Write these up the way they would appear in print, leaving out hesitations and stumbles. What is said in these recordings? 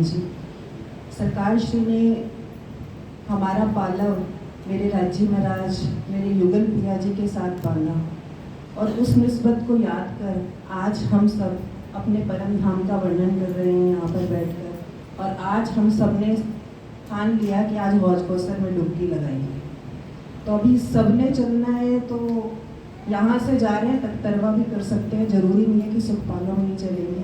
जी। सरकार श्री ने हमारा पालव मेरे राज्य महाराज मेरे युगल पिया जी के साथ बांधा और उस निस्बत को याद कर आज हम सब अपने परम धाम का वर्णन कर रहे हैं यहाँ पर बैठकर। और आज हम सब ने ठान लिया कि आज हौज कौसर में डुबकी लगाएंगे। तो अभी सब ने चलना है, तो यहाँ से जा रहे हैं तख्तरवा भी कर सकते हैं, ज़रूरी नहीं है कि सुखपालों में ही चलेंगे।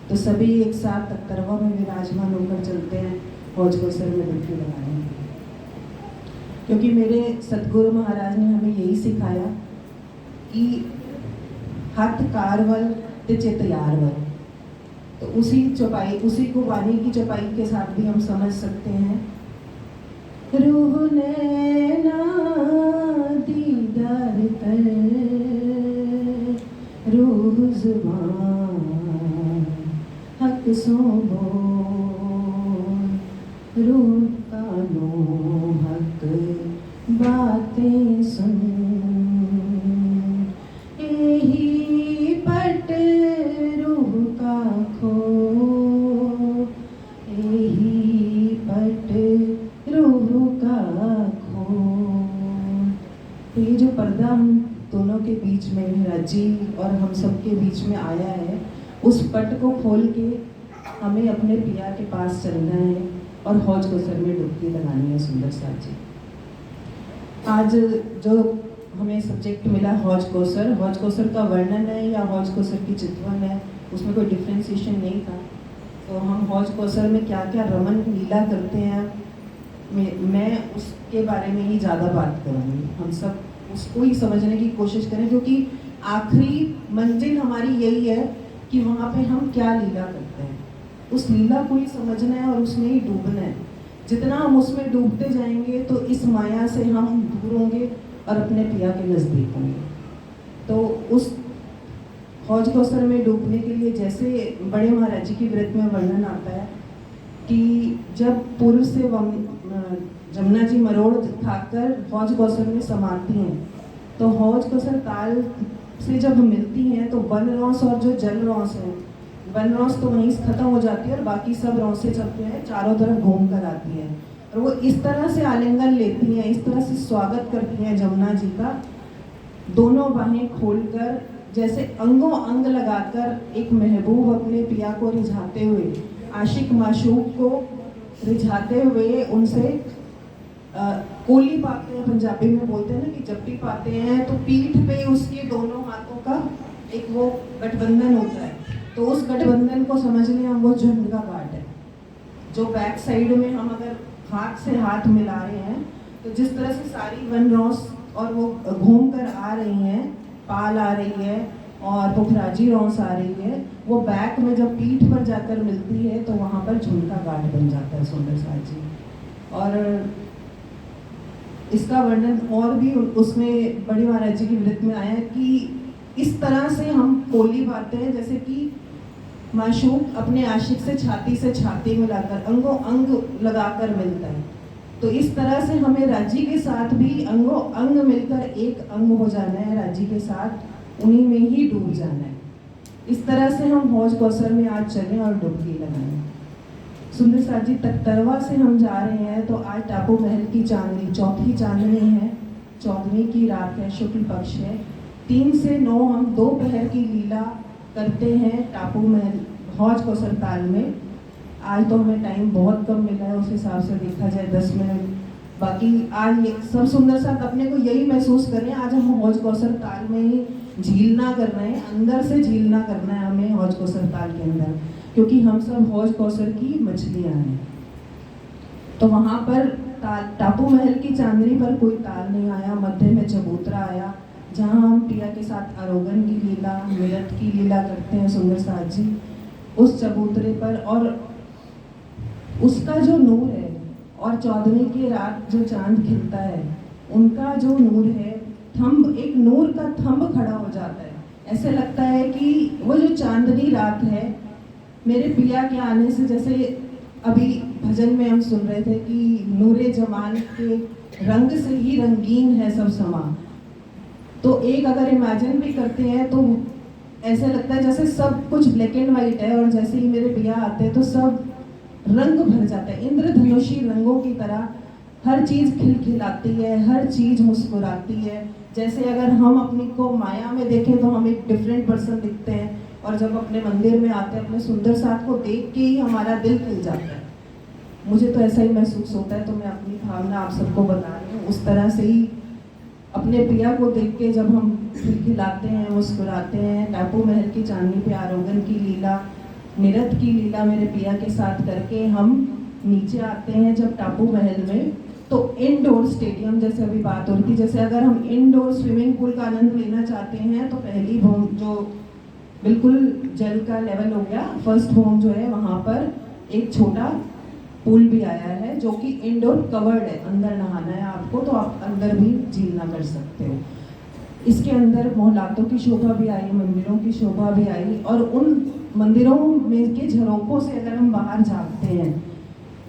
तो सभी एक साथ तख्तरवा में विराजमान होकर चलते हैं, हौज कौसर में डुबकी लगाएंगे। क्योंकि मेरे सतगुरु महाराज ने हमें यही सिखाया कि हथ कारवल ते चित यारवल। तो उसी को वाणी की चौपाई के साथ भी हम समझ सकते हैं। रूह नैना दीदार कर, रूह ज़ुबान हक सो बोल, रूह कानों हक बातें सुन। यही पट रूह का खो, यही पट रूह का खो। तो ये जो पर्दा हम दोनों के बीच में महाराज जी और हम सब के बीच में आया है, उस पट को खोल के हमें अपने पिया के पास चलना है और हौज कौसर में डुबकी लगानी है। सुंदर साथ जी, आज जो हमें सब्जेक्ट मिला हौज कौसर का वर्णन है या हौज कौसर की चितवन है, उसमें कोई डिफ्रेंसिएशन नहीं था। तो हम हौज कौसर में क्या क्या रमन लीला करते हैं, मैं उसके बारे में ही ज़्यादा बात करूँगी। हम सब उसको ही समझने की कोशिश करें, क्योंकि आखिरी मंजिल हमारी यही है कि वहाँ पे हम क्या लीला करते हैं, उस लीला को ही समझना है और उसमें ही डूबना है। जितना हम उसमें डूबते जाएंगे तो इस माया से हम दूर होंगे और अपने पिया के नज़दीक होंगे। तो उस हौज कौसर में डूबने के लिए जैसे बड़े महाराज जी की व्रत में वर्णन आता है कि जब पूर्व से जमुना जी मरोड़ खाकर हौज कौसर में समाती हैं, तो हौज कौसर ताल से जब मिलती हैं तो वन रौस और जो जल रौस है, वन रौस तो वहीं से खत्म हो जाती है और बाकी सब रौसें चलते हैं, चारों तरफ घूम कर आती हैं और वो इस तरह से आलिंगन लेती हैं, इस तरह से स्वागत करती हैं जमुना जी का, दोनों बाहें खोलकर, जैसे अंगों अंग लगाकर एक महबूब अपने पिया को रिझाते हुए, आशिक माशूक को रिझाते हुए उनसे कोली पाते हैं। पंजाबी में बोलते हैं ना कि जप्टी पाते हैं, तो पीठ पे उसके दोनों हाथों का एक वो गठबंधन होता है। तो उस गठबंधन को समझ लें हम वो झुंड का गांठ है, जो बैक साइड में हम अगर हाथ से हाथ मिला रहे हैं तो जिस तरह से सारी वन रौस और वो घूम कर आ रही हैं, पाल आ रही है और पुखराजी रौस आ रही है, वो बैक में जब पीठ पर जाकर मिलती है तो वहाँ पर झुंड का गांठ बन जाता है। सुंदर साथ जी, और इसका वर्णन और भी उसमें बड़ी महाराज जी की व्रत में आया कि इस तरह से हम कोली पाते हैं, जैसे कि माशूक अपने आशिक से छाती मिलाकर अंगों अंग लगाकर मिलता है। तो इस तरह से हमें राजी के साथ भी अंगों अंग मिलकर एक अंग हो जाना है, राजी के साथ उन्हीं में ही डूब जाना है। इस तरह से हम हौज कौसर में आज चलें और डुबकी लगाएं। सुंदर साथ जी, तख्तरवा से हम जा रहे हैं तो आज टापू महल की चांदनी, चौथी चांदनी है, 14वीं की रात है, शुक्ल पक्ष है। 3 से 9 हम दोपहर की लीला करते हैं टापू महल हौज कौसर ताल में। आज तो हमें टाइम बहुत कम मिला है, उस हिसाब से देखा जाए 10 मिनट, बाकी आज ये सब सुंदर साथ अपने को यही महसूस करें, आज हम हौज कौसर ताल में ही झीलना कर रहे हैं, अंदर से झीलना करना है हमें हौज कौसर ताल के अंदर, क्योंकि हम सब हौज कौसर की मछलियाँ हैं। तो वहाँ पर टापू महल की चांदनी पर कोई ताल नहीं आया, मध्य में चबूतरा आया, जहाँ हम पिया के साथ आरोगन की लीला, मिलत की लीला करते हैं। सुंदर साथ जी, उस चबूतरे पर और उसका जो नूर है और 14वीं की रात जो चांद खिलता है, उनका जो नूर है, थंब, एक नूर का थंब खड़ा हो जाता है। ऐसे लगता है कि वो जो चांदनी रात है मेरे पिया के आने से, जैसे अभी भजन में हम सुन रहे थे कि नूरे जमान के रंग से ही रंगीन है सब समा, तो एक अगर इमेजिन भी करते हैं तो ऐसा लगता है जैसे सब कुछ ब्लैक एंड वाइट है और जैसे ही मेरे पिया आते हैं तो सब रंग भर जाता है, इंद्रधनुषी रंगों की तरह हर चीज़ खिलखिलाती है, हर चीज़ मुस्कुराती है। जैसे अगर हम अपनी को माया में देखें तो हम एक डिफरेंट पर्सन दिखते हैं, और जब अपने मंदिर में आते हैं अपने सुंदर साथ को देख के ही हमारा दिल खिल जाता है। मुझे तो ऐसा ही महसूस होता है, तो मैं अपनी भावना आप सबको बता रही हूँ। उस तरह से ही अपने प्रिया को देख के जब हम खिलखिलाते हैं, मुस्कुराते हैं, टापू महल की चांदनी पे आरोगन की लीला, निरत की लीला मेरे प्रिया के साथ करके हम नीचे आते हैं जब टापू महल में, तो इनडोर स्टेडियम जैसे अभी बात हो रही थी, जैसे अगर हम इनडोर स्विमिंग पूल का आनंद लेना चाहते हैं तो पहली भूम जो बिल्कुल जल का लेवल हो गया, फर्स्ट होम जो है वहाँ पर एक छोटा पूल भी आया है जो कि इंडोर कवर्ड है, अंदर नहाना है आपको तो आप अंदर भी झीलना कर सकते हो। इसके अंदर मोहलातों की शोभा भी आई, मंदिरों की शोभा भी आई, और उन मंदिरों में के झरोकों से अगर हम बाहर झाँकते हैं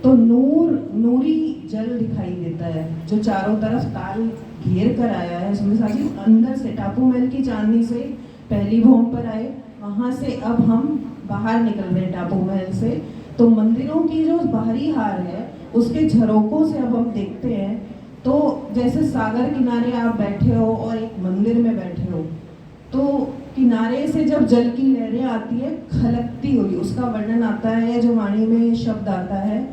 तो नूरी जल दिखाई देता है जो चारों तरफ ताल घेर कर आया है। सुंदर साथ जी अंदर से टापू महल की चांदनी से पहली भूम पर आए, वहाँ से अब हम बाहर निकल रहे हैं टापू महल से, तो मंदिरों की जो बाहरी हार है उसके झरोकों से अब हम देखते हैं तो जैसे सागर किनारे आप बैठे हो और एक मंदिर में बैठे हो, तो किनारे से जब जल की लहरें आती है खलकती हुई, उसका वर्णन आता है जो वाणी में शब्द आता है,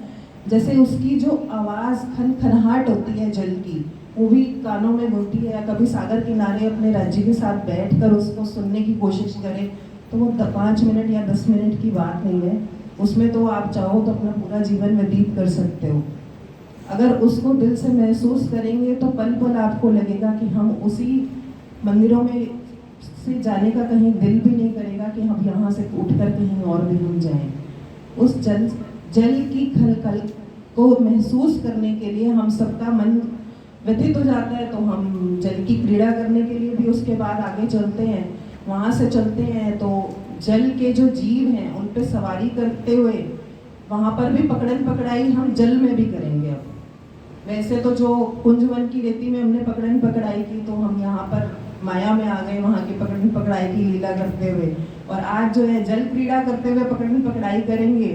जैसे उसकी जो आवाज़ खनखनाहट होती है जल की, वो भी कानों में घुलती है। कभी सागर किनारे अपने राज्य के साथ बैठकर उसको सुनने की कोशिश करें तो वो 5 मिनट या 10 मिनट की बात नहीं है, उसमें तो आप चाहो तो अपना पूरा जीवन व्यतीत कर सकते हो। अगर उसको दिल से महसूस करेंगे तो पल पल आपको लगेगा कि हम उसी मंदिरों में से जाने का कहीं दिल भी नहीं करेगा कि हम यहाँ से उठकर कहीं और भी हम जाएं। उस जल की खलखल को महसूस करने के लिए हम सबका मन व्यथित हो जाता है, तो हम जल की क्रीड़ा करने के लिए भी उसके बाद आगे चलते हैं। वहाँ से चलते हैं तो जल के जो जीव हैं उन पे सवारी करते हुए वहाँ पर भी पकड़न पकड़ाई हम जल में भी करेंगे। अब वैसे तो जो कुंजवन की रेती में हमने पकड़न पकड़ाई की, तो हम यहाँ पर माया में आ गए वहाँ की पकड़न पकड़ाई की लीला करते हुए, और आज जो है जल क्रीड़ा करते हुए पकड़न पकड़ाई करेंगे।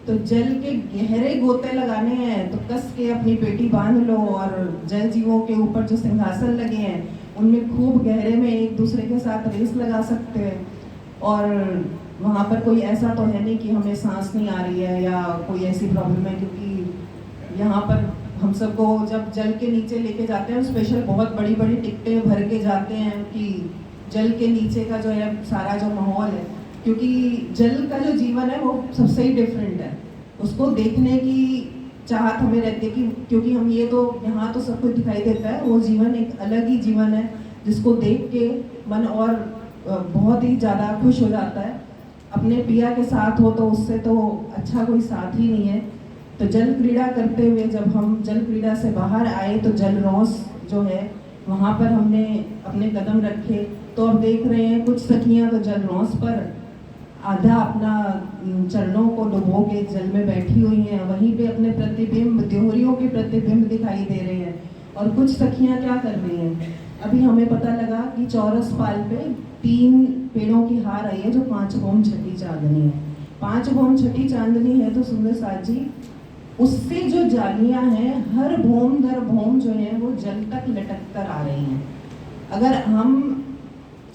तो जल के गहरे गोते लगाने हैं तो कस के अपनी पेटी बांध लो, और जल जीवों के ऊपर जो सिंहासन लगे हैं उनमें खूब गहरे में एक दूसरे के साथ रेस लगा सकते हैं। और वहाँ पर कोई ऐसा तो है नहीं कि हमें सांस नहीं आ रही है या कोई ऐसी प्रॉब्लम है, क्योंकि यहाँ पर हम सबको जब जल के नीचे लेके जाते हैं स्पेशल बहुत बड़ी बड़ी टिकटें भर के जाते हैं कि जल के नीचे का जो है सारा जो माहौल है, क्योंकि जल का जो जीवन है वो सबसे ही डिफरेंट है, उसको देखने की चाहत हमें रहती है कि क्योंकि हम ये तो यहाँ तो सब कुछ दिखाई देता है, वो जीवन एक अलग ही जीवन है जिसको देख के मन और बहुत ही ज़्यादा खुश हो जाता है। अपने पिया के साथ हो तो उससे तो अच्छा कोई साथ ही नहीं है। तो जल क्रीड़ा करते हुए जब हम जल क्रीड़ा से बाहर आए तो जल रौस जो है वहाँ पर हमने अपने कदम रखे, तो अब देख रहे हैं कुछ सखियाँ तो जल रौस पर आधा अपना चरणों को डुबो के जल में बैठी हुई हैं, वहीं पे अपने प्रतिबिंब त्योहरियों के प्रतिबिंब दिखाई दे रहे हैं। और कुछ सखियाँ क्या कर रही हैं, अभी हमें पता लगा कि चौरस पाल पे 3 पेड़ों की हार आई है जो 5 भौम छठी चांदनी है। 5 भौम छठी चांदनी है तो सुंदर साथ जी उससे जो जालियाँ हैं हर भौम दर भौम जो है वो जल तक लटक कर आ रही हैं। अगर हम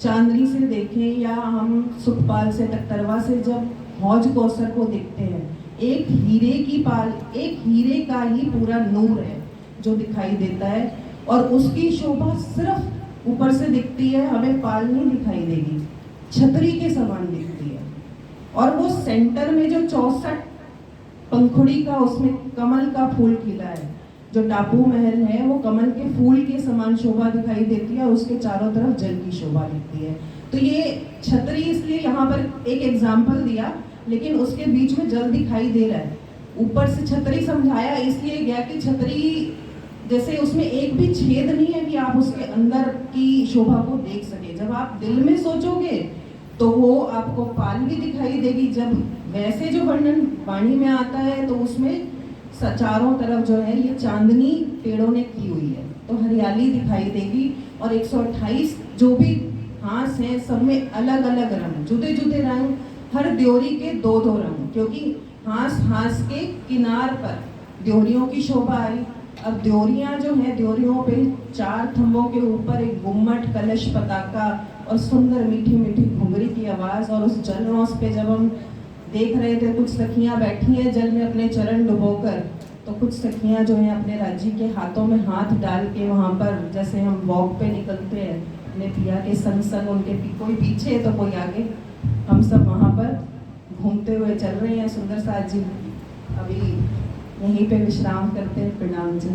चांदनी से देखें या हम सुखपाल से टकटरवा से जब हौज कौसर को देखते हैं, एक हीरे की पाल, एक हीरे का ही पूरा नूर है जो दिखाई देता है, और उसकी शोभा सिर्फ ऊपर से दिखती है, हमें पाल नहीं दिखाई देगी, छतरी के समान दिखती है। और वो सेंटर में जो 64 पंखुड़ी का उसमें कमल का फूल खिला है, जो टापू महल है वो कमल के फूल के समान शोभा दिखाई देती है, और उसके चारों तरफ जल की शोभा दिखती है। तो ये छतरी इसलिए यहाँ पर एक एग्जाम्पल दिया, लेकिन उसके बीच में जल दिखाई दे रहा है। ऊपर से छतरी समझाया इसलिए गया कि छतरी जैसे उसमें एक भी छेद नहीं है कि आप उसके अंदर की शोभा को देख सके। जब आप दिल में सोचोगे तो वो आपको पाल भी दिखाई देगी। जब वैसे जो वर्णन वाणी में आता है तो उसमें चारों तरफ जो है ये चांदनी पेड़ों ने की हुई है, तो हरियाली दिखाई देगी। और 128 जो भी घास हैं सब में अलग अलग रंग, जुदे जुदे रंग हर द्योरी के दो दो रंग, क्योंकि हांस हांस के किनार पर द्योरियों की शोभा आई। अब द्योरियां जो है, द्योरियों पे 4 थंबों के ऊपर एक गुम्मट, कलश, पताका और सुंदर मीठी मीठी घुंघरी की आवाज़। और उस जलरौस पे जब हम देख रहे थे, कुछ सखियां बैठी हैं जल में अपने चरण डुबोकर, तो कुछ सखियां जो हैं अपने राज्य के हाथों में हाथ डाल के वहाँ पर, जैसे हम वॉक पे निकलते हैं अपने पिया के संग संग, उनके कोई पीछे तो कोई आगे, हम सब वहाँ पर घूमते हुए चल रहे हैं। सुंदर साथ जी अभी यहीं पे विश्राम करते हैं। प्रणाम जी।